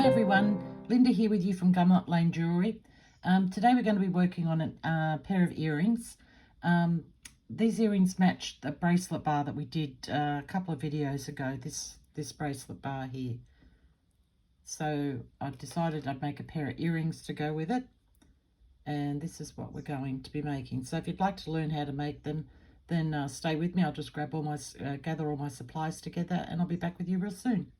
Hi everyone, Linda here with you from Gumnut Lane Jewellery. Today we're going to be working on a pair of earrings. These earrings match the bracelet bar that we did a couple of videos ago, this bracelet bar here. So I've decided I'd make a pair of earrings to go with it, and this is what we're going to be making. So if you'd like to learn how to make them, then stay with me. I'll just grab gather all my supplies together, and I'll be back with you real soon.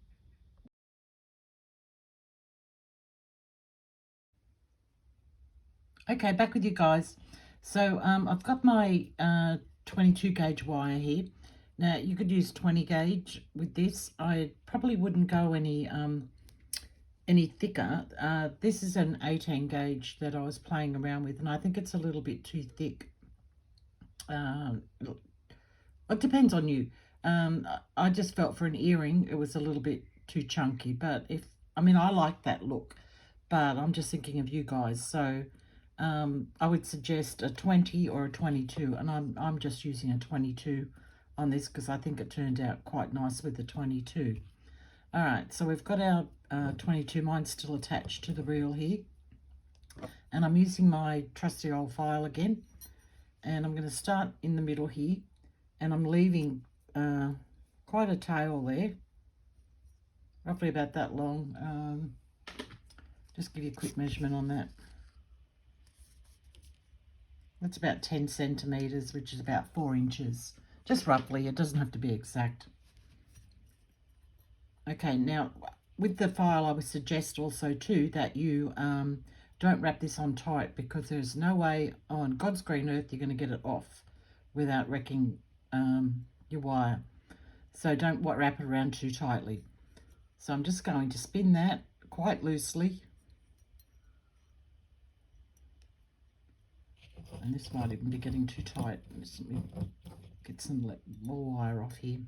Okay, back with you guys. So I've got my 22 gauge wire here. Now you could use 20 gauge with this. I probably wouldn't go any thicker. This is an 18 gauge that I was playing around with, and I think it's a little bit too thick. It depends on you. I just felt for an earring it was a little bit too chunky, but I like that look, but I'm just thinking of you guys. So I would suggest a 20 or a 22, and I'm just using a 22 on this because I think it turned out quite nice with the 22. All right, so we've got our 22. Mine's still attached to the reel here, and I'm using my trusty old file again, and I'm going to start in the middle here, and I'm leaving quite a tail there, roughly about that long. Just give you a quick measurement on that. That's about 10 centimeters, which is about 4 inches. Just roughly, it doesn't have to be exact. Okay, now with the file, I would suggest also too that you don't wrap this on tight, because there's no way on God's green earth you're going to get it off without wrecking your wire. So don't wrap it around too tightly. So I'm just going to spin that quite loosely. And this might even be getting too tight. Let me get some more wire off here.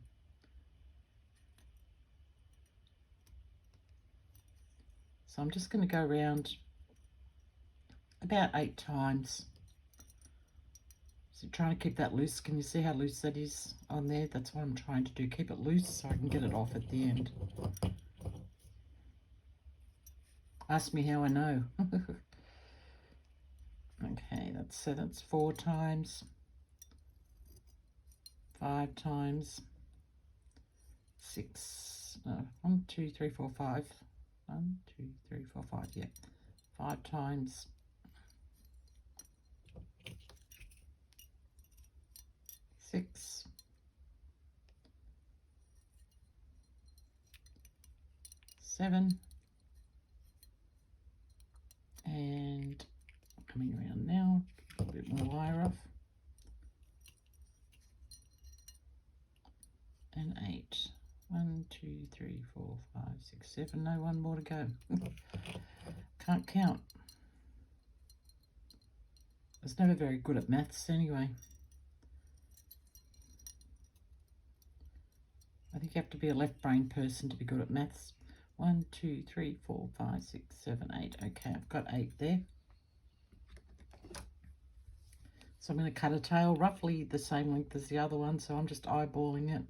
So I'm just going to go around about 8 times. So trying to keep that loose. Can you see how loose that is on there? That's what I'm trying to do. Keep it loose so I can get it off at the end. Ask me how I know. Okay, that's 4 times, 5 times, 6, no, 1, 2, 3, 4, 5. 1, 2, 3, 4, 5, yeah. 5 times, 6, 7, and coming around now, a bit more wire off, and 8. 1, 2, 3, 4, 5, 6, 7. No, one more to go. Can't count. I was never very good at maths anyway. I think you have to be a left-brain person to be good at maths. 1, 2, 3, 4, 5, 6, 7, 8. Okay, I've got 8 there. So I'm going to cut a tail roughly the same length as the other one, so I'm just eyeballing it.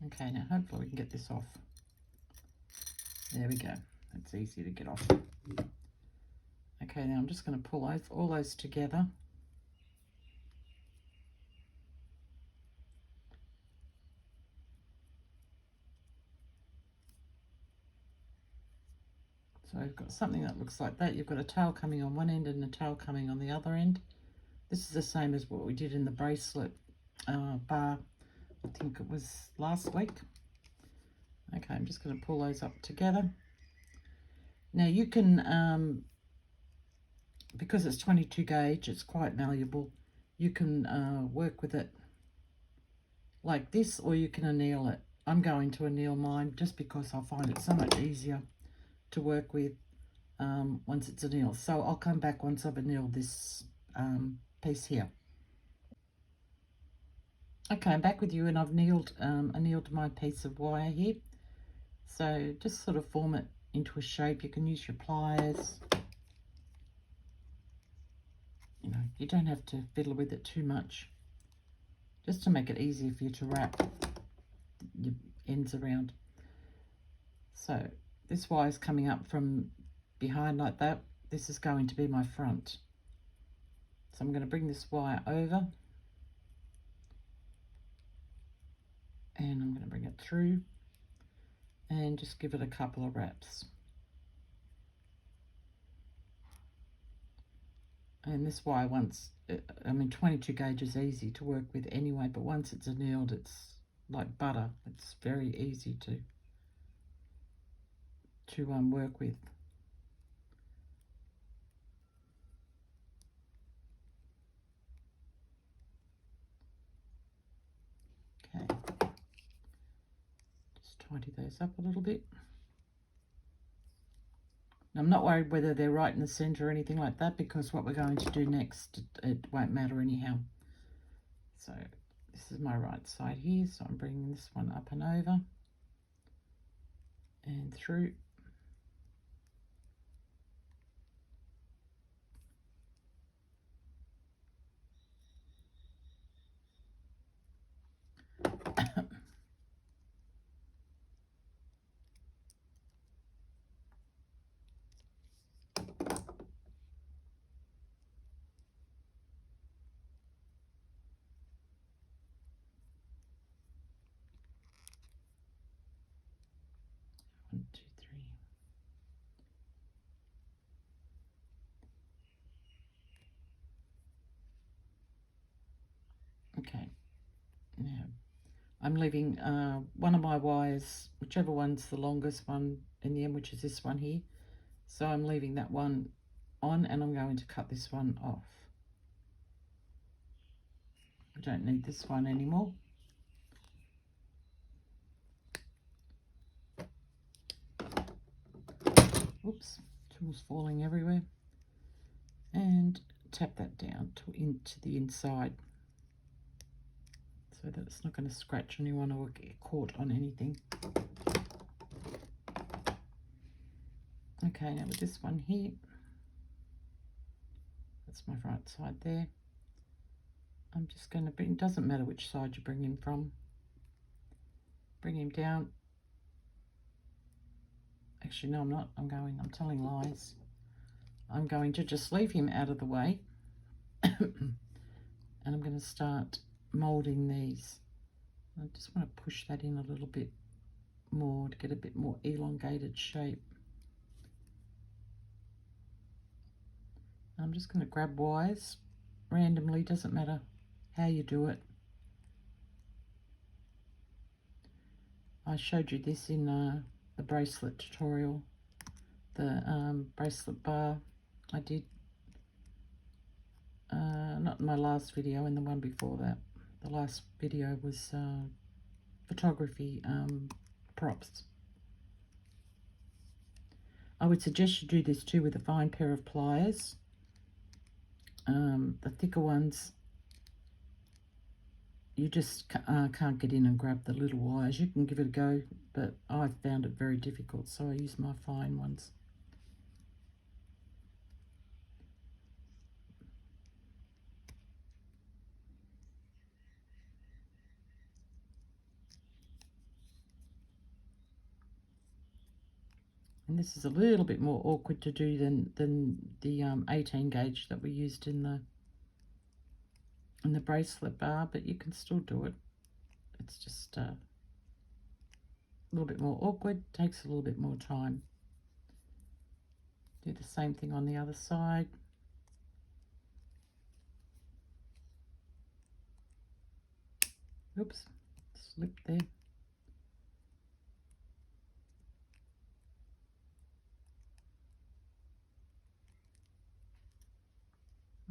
Okay, now hopefully we can get this off. There we go. That's easy to get off. Okay, now I'm just going to pull all those together. So I've got something that looks like that. You've got a tail coming on one end and a tail coming on the other end. This is the same as what we did in the bracelet bar. I think it was last week. Okay, I'm just going to pull those up together. Now you can, because it's 22 gauge, it's quite malleable. You can work with it like this, or you can anneal it. I'm going to anneal mine just because I find it so much easier to work with once it's annealed. So I'll come back once I've annealed this piece here. Okay, I'm back with you, and I've annealed my piece of wire here. So just sort of form it into a shape. You can use your pliers. You know, you don't have to fiddle with it too much, just to make it easier for you to wrap your ends around. So this wire is coming up from behind like that. This is going to be my front. So I'm going to bring this wire over and I'm going to bring it through and just give it a couple of wraps. And this wire, once, I mean 22 gauge is easy to work with anyway, but once it's annealed, it's like butter. It's very easy to work with. Okay, just tidy those up a little bit. Now, I'm not worried whether they're right in the center or anything like that, because what we're going to do next, it won't matter anyhow. So this is my right side here, so I'm bringing this one up and over and through. One, two, three. Okay, now I'm leaving one of my wires, whichever one's the longest one in the end, which is this one here. So I'm leaving that one on and I'm going to cut this one off. I don't need this one anymore. Oops, tools falling everywhere. And tap that down into the inside so that it's not going to scratch anyone or get caught on anything. Okay, now with this one here, that's my right side there. I'm just going to bring, doesn't matter which side you bring him from, bring him down. Actually, no, I'm not. I'm telling lies. I'm going to just leave him out of the way and I'm going to start molding these. I just want to push that in a little bit more to get a bit more elongated shape. I'm just going to grab wires randomly, doesn't matter how you do it. I showed you this in the bracelet tutorial, the bracelet bar I did. Not in my last video, in the one before that. The last video was photography props. I would suggest you do this too with a fine pair of pliers. The thicker ones, you just can't get in and grab the little wires. You can give it a go, but I found it very difficult, so I use my fine ones. And this is a little bit more awkward to do than the 18 gauge that we used in the bracelet bar, but you can still do it. It's just a little bit more awkward, takes a little bit more time. Do the same thing on the other side. Oops, slipped there.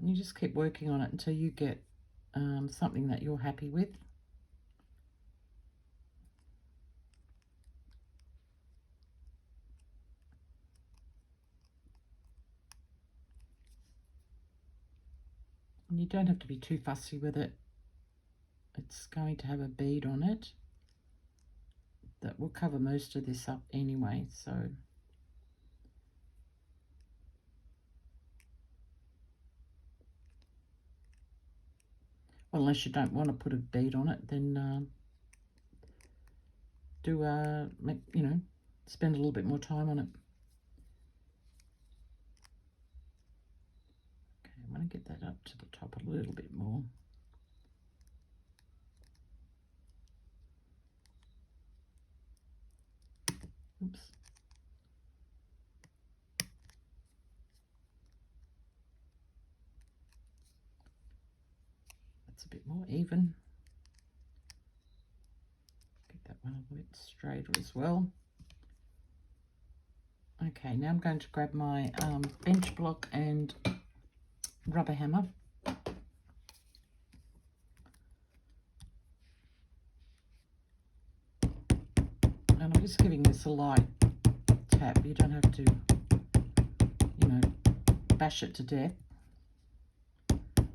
And you just keep working on it until you get something that you're happy with. And you don't have to be too fussy with it. It's going to have a bead on it that will cover most of this up anyway, so well, unless you don't want to put a bead on it, then do spend a little bit more time on it. Okay, I want to get that up to the top a little bit more. Oops. That's a bit more even. Get that one a bit straighter as well. Okay, now I'm going to grab my bench block and rubber hammer. And I'm just giving this a light tap. You don't have to, bash it to death.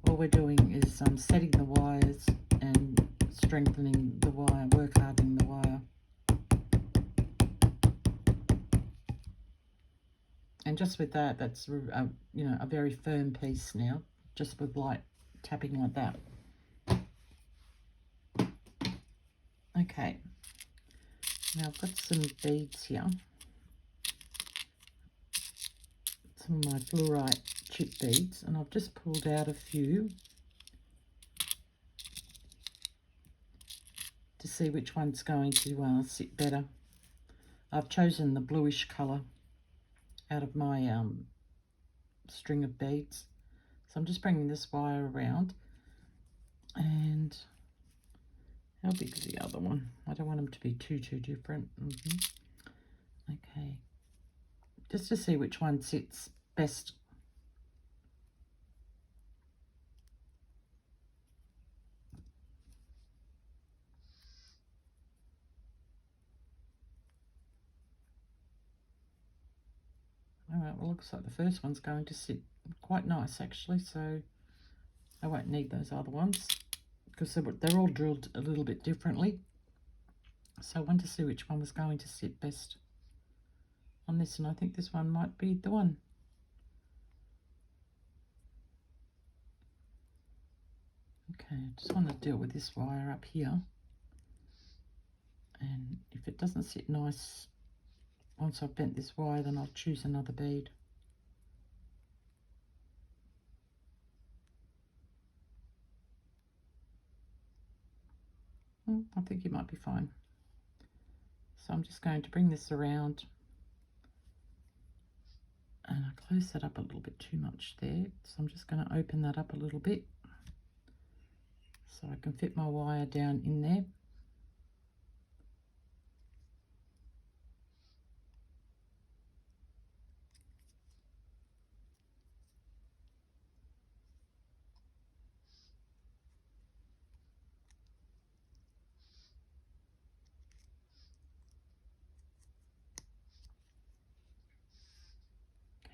All we're doing is setting the wires and strengthening the wire, work hardening the wire. And just with that, that's a very firm piece now, just with light tapping like that. Okay, now I've got some beads here. Some of my fluorite chip beads, and I've just pulled out a few to see which one's going to sit better. I've chosen the bluish colour out of my string of beads. So I'm just bringing this wire around, and how big is the other one? I don't want them to be too different. Okay, just to see which one sits best. Alright, well, looks like the first one's going to sit quite nice actually, so I won't need those other ones because they're all drilled a little bit differently. So I wanted to see which one was going to sit best on this, and I think this one might be the one. Okay, I just want to deal with this wire up here, and if it doesn't sit nice once I've bent this wire, then I'll choose another bead. I think it might be fine. So I'm just going to bring this around, and I close that up a little bit too much there, so I'm just going to open that up a little bit so I can fit my wire down in there.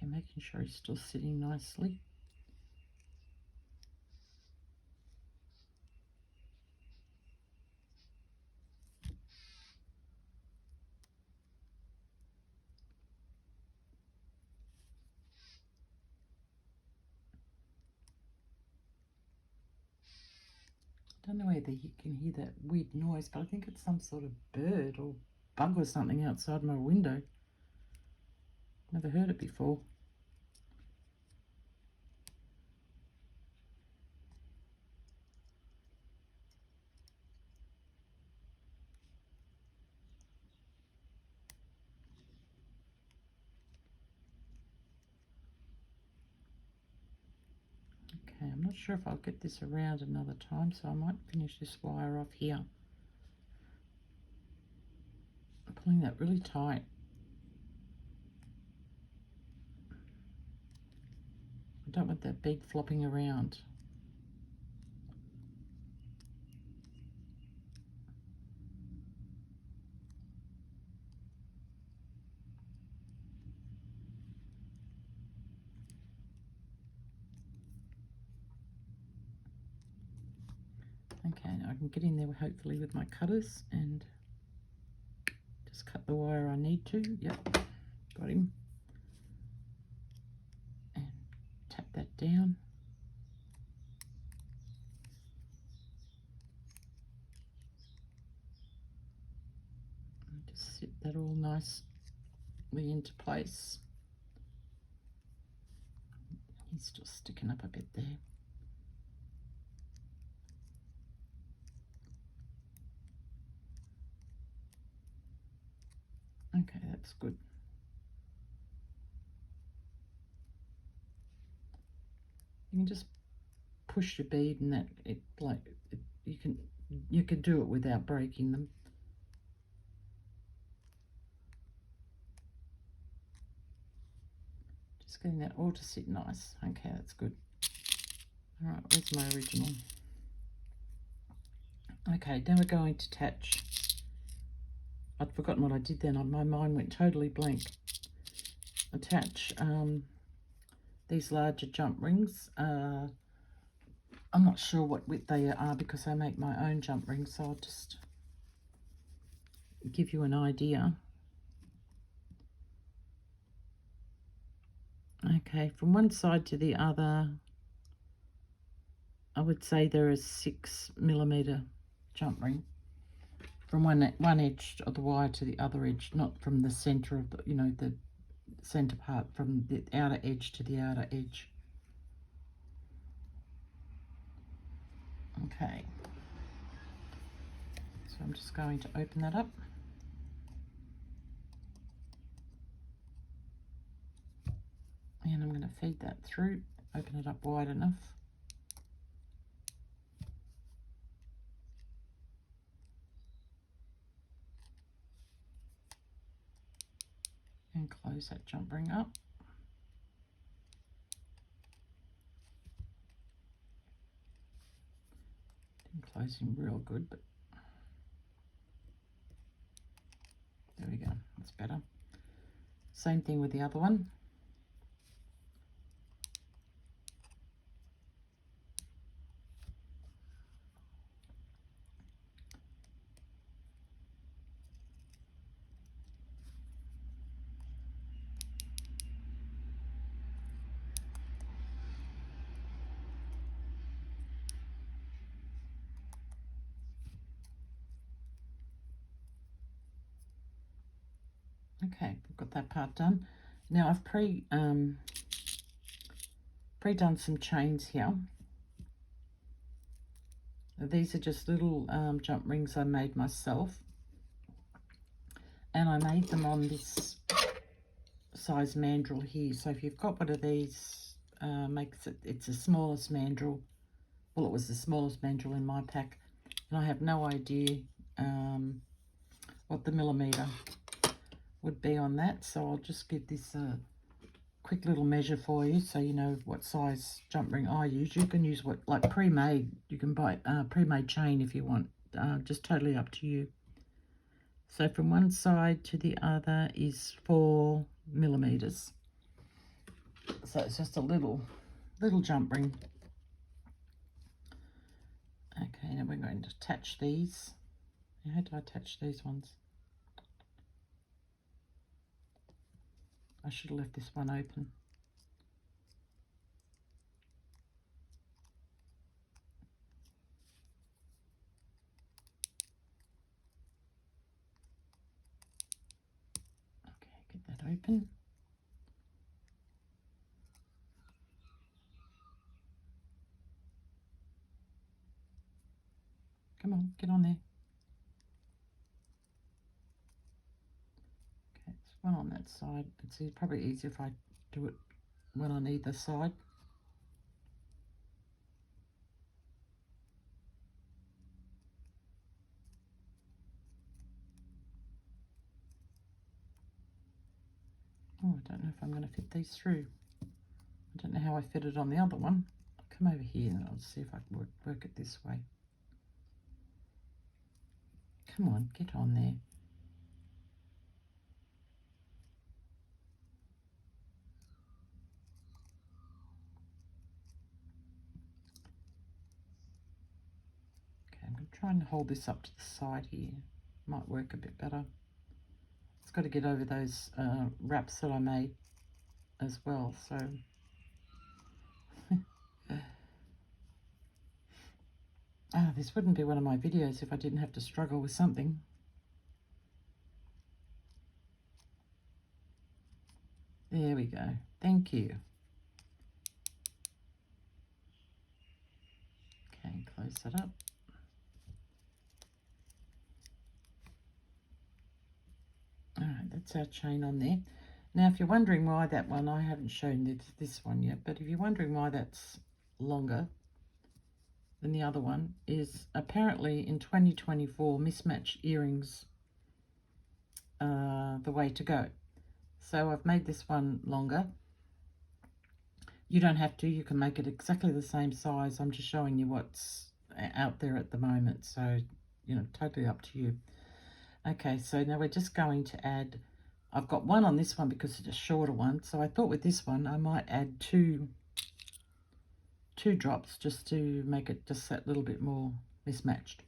Okay, making sure it's still sitting nicely. I don't know whether you can hear that weird noise, but I think it's some sort of bird or bug or something outside my window. Never heard it before. Okay, I'm not sure if I'll get this around another time, so I might finish this wire off here. I'm pulling that really tight. I don't want that bead flopping around. Okay, now I can get in there hopefully with my cutters and just cut the wire I need to. Yep, got him. And tap that down. nicely into place. He's just sticking up a bit there. Okay, that's good. You can just push your bead and that you can do it without breaking them. Just getting that all to sit nice. Okay, that's good. All right, where's my original? Okay, now we're going to attach. I'd forgotten what I did then. My mind went totally blank. Attach these larger jump rings. I'm not sure what width they are because I make my own jump rings, so I'll just give you an idea. Okay, from one side to the other, I would say there is 6mm jump ring from one edge of the wire to the other edge, not from the center of the, the center part, from the outer edge to the outer edge. Okay, so I'm just going to open that up. And I'm going to feed that through, open it up wide enough. And close that jump ring up. Didn't close him real good, but there we go, that's better. Same thing with the other one. Okay, we've got that part done. Now I've pre-done some chains here. These are just little jump rings I made myself, and I made them on this size mandrel here. So if you've got one of these, it's the smallest mandrel. Well, it was the smallest mandrel in my pack, and I have no idea what the millimeter would be on that, so I'll just give this a quick little measure for you so you know what size jump ring I use. You can use what, like pre-made, you can buy pre-made chain if you want, just totally up to you. So from one side to the other is 4mm, so it's just a little jump ring. Okay, now we're going to attach these. How do I attach these ones? I should have left this one open. Okay, get that open. Come on, get on there. Okay, it's one on that side. It's probably easier if I do it one on either side. Oh, I don't know if I'm going to fit these through. I don't know how I fit it on the other one. I'll come over here and I'll see if I can work it this way. Come on, get on there. Okay, I'm going to try and hold this up to the side here. Might work a bit better. It's got to get over those wraps that I made as well, so... this wouldn't be one of my videos if I didn't have to struggle with something. There we go. Thank you. Okay, close that up. All right, that's our chain on there. Now, if you're wondering why that one, I haven't shown this one yet, but if you're wondering why that's longer than the other one, is apparently in 2024, mismatched earrings are the way to go. So I've made this one longer. You don't have to, you can make it exactly the same size. I'm just showing you what's out there at the moment. So, you know, totally up to you. Okay, so now we're just going to add, I've got one on this one because it's a shorter one. So I thought with this one, I might add two drops just to make it just that little bit more mismatched.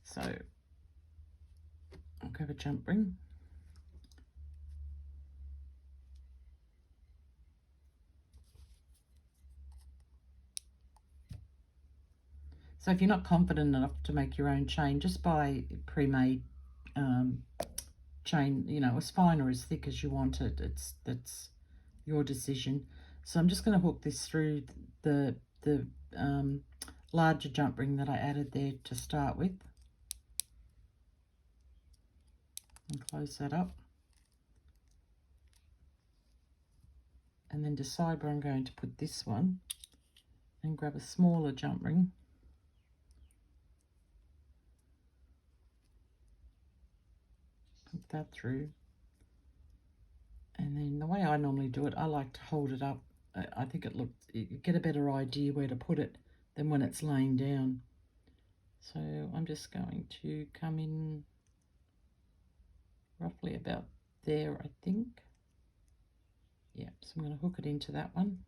So I'll grab a jump ring. So if you're not confident enough to make your own chain, just buy pre-made chain, you know, as fine or as thick as you want it. That's your decision. So I'm just going to hook this through the larger jump ring that I added there to start with, and close that up, and then decide where I'm going to put this one, and grab a smaller jump ring, put that through, and then the way I normally do it, I like to hold it up. I think you get a better idea where to put it than when it's laying down. So I'm just going to come in roughly about there, I think. Yeah, so I'm going to hook it into that one.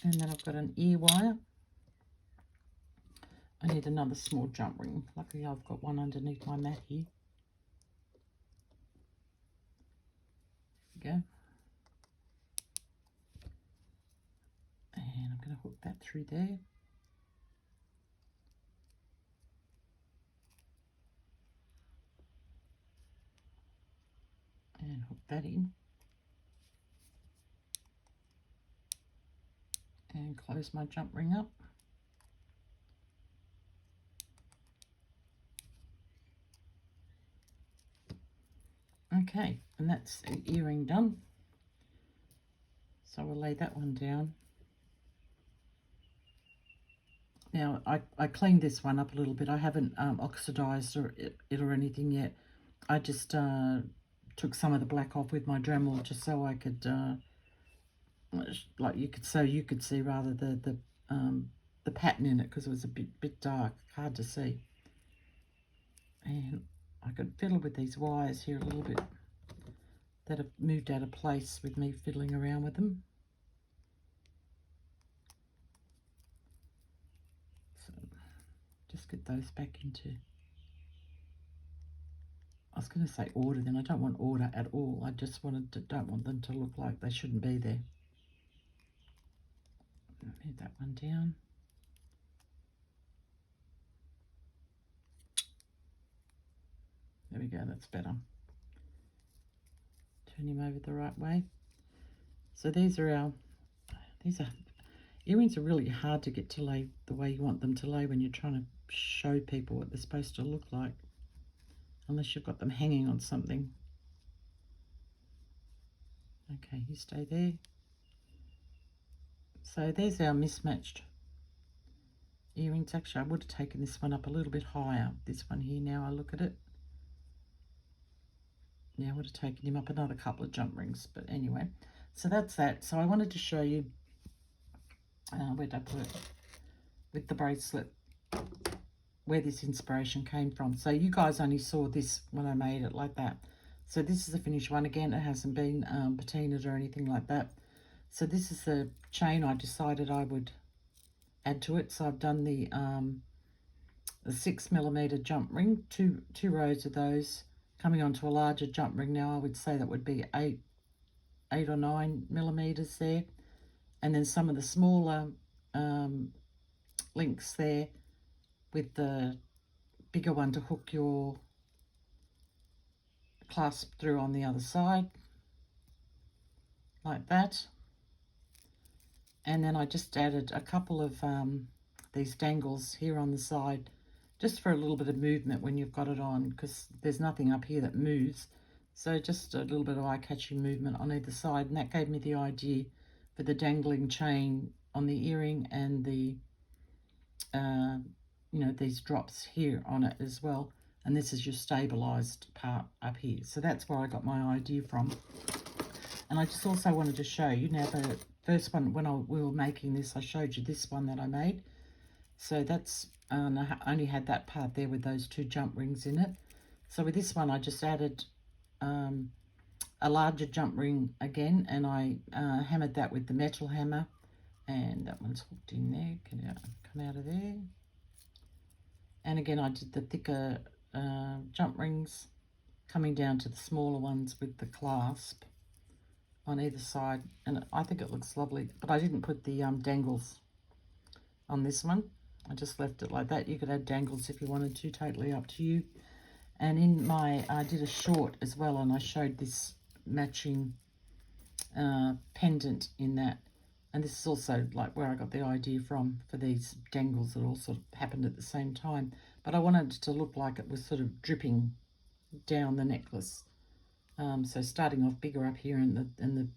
And then I've got an ear wire. I need another small jump ring. Luckily I've got one underneath my mat here. There we go. And I'm going to hook that through there. And hook that in. And close my jump ring up. Okay, and that's the earring done. So we'll lay that one down. Now, I cleaned this one up a little bit. I haven't oxidized it or anything yet. I just took some of the black off with my Dremel just so I could, like you could see rather the pattern in it, because it was a bit dark, hard to see. And I could fiddle with these wires here a little bit that have moved out of place with me fiddling around with them. So just get those back into, I was going to say order then. I don't want order at all. I just don't want them to look like they shouldn't be there. Move that one down. There we go, that's better. Turn him over the right way. So these are earrings are really hard to get to lay the way you want them to lay when you're trying to show people what they're supposed to look like, unless you've got them hanging on something. Okay, you stay there. So there's our mismatched earrings. Actually, I would have taken this one up a little bit higher. This one here, now I look at it. Yeah, I would have taken him up another couple of jump rings, but anyway. So that's that. So I wanted to show you, where did I put it? With the bracelet, where this inspiration came from. So you guys only saw this when I made it like that. So this is the finished one. Again, it hasn't been patinaed or anything like that. So this is the chain I decided I would add to it. So I've done the 6mm jump ring, two rows of those coming onto a larger jump ring. Now I would say that would be 8 or 9mm there, and then some of the smaller links there with the bigger one to hook your clasp through on the other side, like that. And then I just added a couple of these dangles here on the side, just for a little bit of movement when you've got it on, because there's nothing up here that moves. So just a little bit of eye-catching movement on either side, and that gave me the idea for the dangling chain on the earring and the, you know, these drops here on it as well. And this is your stabilized part up here. So that's where I got my idea from. And I just also wanted to show you, now the first one, when we were making this, I showed you this one that I made. So that's, I only had that part there with those 2 jump rings in it. So with this one, I just added a larger jump ring again, and I hammered that with the metal hammer, and that one's hooked in there, come out of there. And again, I did the thicker jump rings coming down to the smaller ones with the clasp on either side, and I think it looks lovely. But I didn't put the dangles on this one. I just left it like that. You could add dangles if you wanted to, totally up to you. And in my, I did a short as well, and I showed this matching pendant in that. And this is also like where I got the idea from for these dangles that all sort of happened at the same time. But I wanted it to look like it was sort of dripping down the necklace. So starting off bigger up here, and the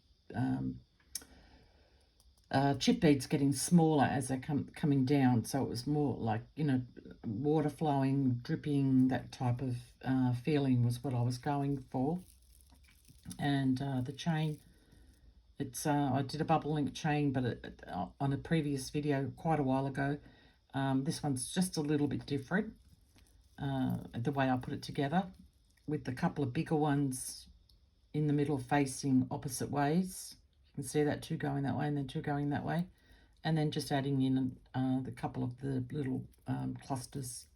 chip beads getting smaller as they're coming down. So it was more like, you know, water flowing, dripping, that type of feeling was what I was going for. And the chain, it's I did a bubble link chain, but on a previous video quite a while ago. This one's just a little bit different, the way I put it together, with a couple of bigger ones in the middle facing opposite ways. You can see that, 2 going that way and then 2 going that way, and then just adding in the couple of the little clusters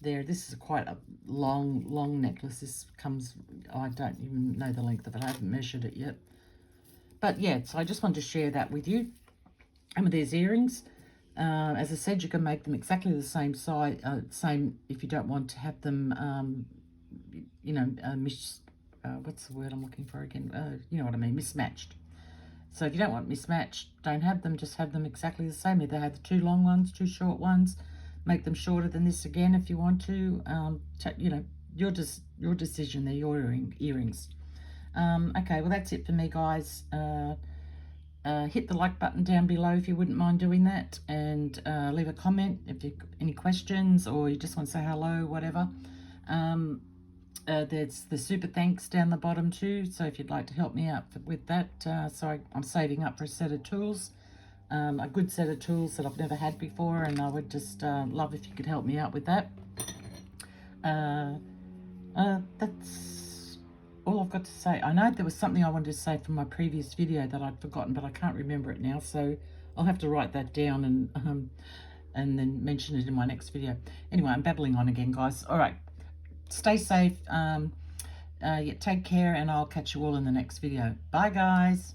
there. This is quite a long necklace. This comes, I don't even know the length of it, I haven't measured it yet. But yeah, so I just wanted to share that with you. And with these earrings, as I said, you can make them exactly the same size, same if you don't want to have them, you know, what's the word I'm looking for again? You know what I mean, mismatched. So if you don't want mismatched, don't have them, just have them exactly the same. Either have the 2 long ones, 2 short ones, make them shorter than this again if you want to. You know, your decision, they're your earrings. Okay, well, that's it for me, guys. Hit the like button down below if you wouldn't mind doing that, and leave a comment if you any questions, or you just want to say hello, whatever. There's the super thanks down the bottom too, so if you'd like to help me out with that. So I'm saving up for a set of tools, a good set of tools that I've never had before, and I would just love if you could help me out with that. That's all I've got to say. I know there was something I wanted to say from my previous video that I'd forgotten, but I can't remember it now, so I'll have to write that down and then mention it in my next video. Anyway, I'm babbling on again, guys. All right, stay safe, yeah, take care, and I'll catch you all in the next video. Bye, guys.